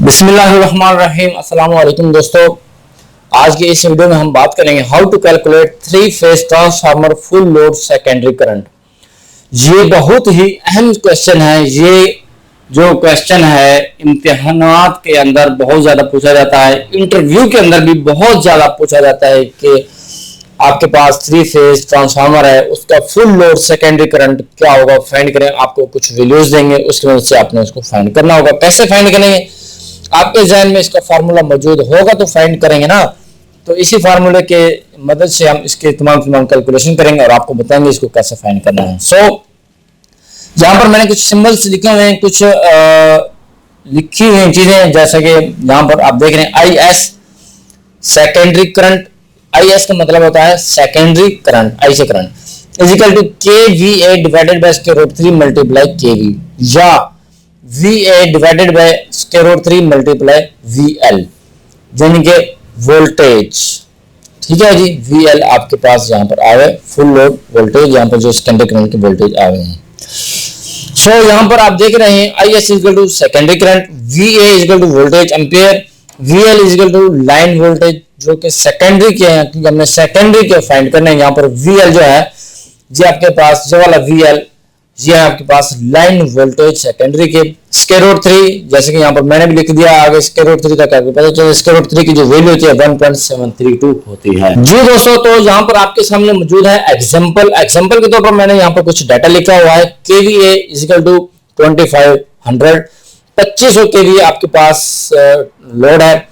बिस्मिल्लाहिर्रहमानिर्रहीम। अस्सलाम वालेकुम दोस्तों, आज की इस वीडियो में हम बात करेंगे how to calculate three phase transformer full load secondary current. ये बहुत ही अहम क्वेश्चन है। ये जो क्वेश्चन है इम्तिहानात के अंदर बहुत ज्यादा पूछा जाता है, इंटरव्यू के अंदर भी बहुत ज्यादा पूछा जाता है कि आपके पास 3-फेज ट्रांसफार्मर है, उसका फुल लोड सेकेंडरी करंट क्या होगा, फाइंड करें। आपको कुछ वैल्यूज देंगे, उसकी वजह से आपने उसको फाइंड करना होगा। कैसे फाइंड करेंगे? आपके जहन में इसका फार्मूला मौजूद होगा तो फाइंड करेंगे ना। तो इसी फार्मूले के मदद से हम इसके तमाम कैलकुलेशन करेंगे और आपको बताएंगे इसको कैसे फाइंड करना है। यहाँ पर मैंने कुछ सिंबल्स लिखे हुए हैं, कुछ लिखी हुई चीजें, जैसे कि यहाँ पर आप देख रहे हैं I S secondary current. I S का मतलब होता है सेकेंडरी करंट, आई से current equal to K V A divided by square root 3 multiply K V, या VA divided by square root 3 multiply VL, यानी कि वोल्टेज। ठीक है जी, VL आपके पास यहाँ पर आवे फुल लोड वोल्टेज, यहाँ पर जो सेकेंडरी करंट की वोल्टेज आवे हैं। यहाँ पर आप देख रहे हैं IS equal to secondary current, VA equal to voltage ampere, VL equal to line voltage जो कि सेकेंडरी के हैं, क्योंकि हमने सेकेंडरी के फाइंड करने हैं। यहाँ पर VL जो है ये आपके पास जो वाला VL ये है आपके पास लाइन वोल्टेज सेकेंडरी के। स्क्वायर रूट 3 जैसे कि यहाँ पर मैंने भी लिख दिया, आगे स्क्वायर रूट 3 तक आपको पता चले स्क्वायर रूट 3 की जो वैल्यू होती है 1.732 होती है जी दोस्तों। तो यहाँ पर आपके सामने मौजूद है एग्जांपल के तौर पर मैंने यहाँ पर कुछ डाटा लिखा हुआ है। केवीए इक्वल टू 2500, 2500 केवीए आपके पास लोड है।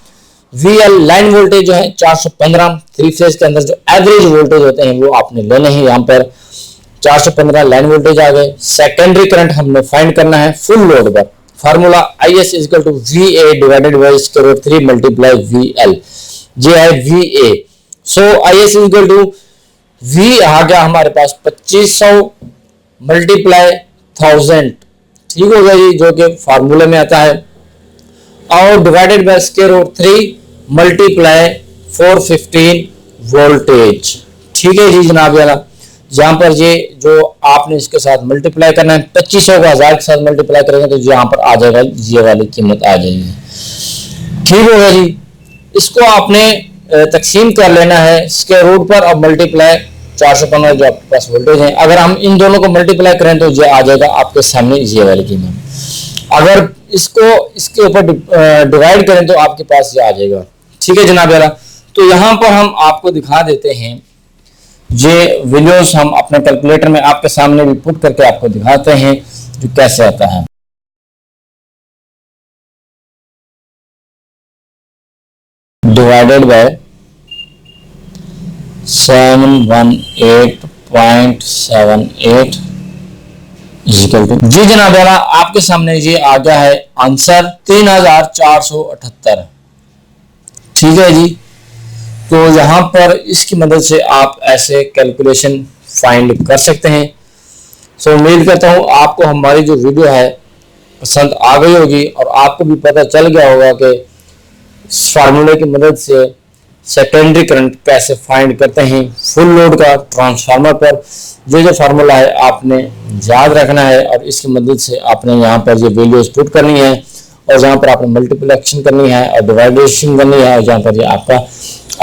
VL लाइन वोल्टेज जो है 415, 3 फेज के अंदर जो एवरेज वोल्टेज होते हैं वो आपने लेने हैं। यहाँ पर 415 लाइन वोल्टेज आ गए। सेकेंडरी करंट हमने फाइंड करना है फुल लोड पर। Formula IS equal to VA divided by square root 3 multiply VL, ये है VA। IS equal to V आ गया हमारे पास 2500 मल्टीप्लाई 1000, ठीक हो गया जी, जो कि फार्मूले में आता है, और divided by square root 3 multiply 415 voltage. ठीक है जी जनाब वाला, यहाँ पर ये जो आपने इसके साथ मल्टीप्लाई करना है 2500 को 1000 के साथ मल्टीप्लाई करेंगे तो यहाँ पर आ जाएगा, ये वाली कीमत आ जाएगी। ठीक होगा जी, इसको आपने तकसीम कर लेना है स्क्वायर रूट पर और मल्टीप्लाई 415 जो आपके पास वोल्टेज है। अगर हम इन दोनों को मल्टीप्लाई करें तो ये आ जाएगा आपके सामने ये वाली कीमत। अगर इसको इसके ऊपर डिवाइड करें तो आपके पास ये आ जाएगा। ठीक है जनाब वाला, तो यहाँ पर हम आपको दिखा देते हैं ये वैल्यूज, हम अपने कैलकुलेटर में आपके सामने भी पुट करके आपको दिखाते हैं जो कैसे आता है। डिवाइडेड बाय 718.78 इक्वल टू, जी जनाब वाला आपके सामने ये आ गया है आंसर 3478। ठीक है जी, तो यहाँ पर इसकी मदद से आप ऐसे कैलकुलेशन फाइंड कर सकते हैं। उम्मीद करता हूँ आपको हमारी जो वीडियो है पसंद आ गई होगी और आपको भी पता चल गया होगा कि इस फार्मूले की मदद से सेकेंडरी करंट कैसे फाइंड करते हैं फुल लोड का ट्रांसफार्मर पर। जो फार्मूला है आपने याद रखना है और इसकी मदद से आपने यहाँ पर ये वैल्यूज पुट करनी है और यहाँ पर आपने मल्टीप्लिकेशन करनी है और डिवाइडेशन करनी है, और यहाँ पर ये आपका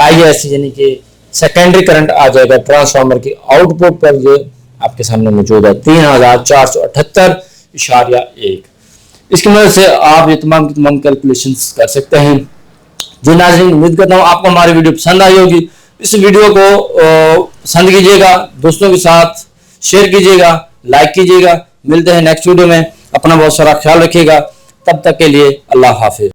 IS यानी कि सेकेंडरी करंट आ जाएगा ट्रांसफार्मर की आउटपुट पर। ये आपके सामने मौजूद है 3478.1। इसकी मदद से आप ये तमाम कैलकुलेशंस कर सकते हैं। जी नाज़रीन, उम्मीद करता हूँ आपको हमारी वीडियो पसंद आई होगी। इस वीडियो को पसंद कीजिएगा, दोस्तों के साथ शेयर कीजिएगा, लाइक कीजिएगा। मिलते हैं नेक्स्ट वीडियो में, अपना बहुत सारा ख्याल रखिएगा। तब तक के लिए अल्लाह हाफिज।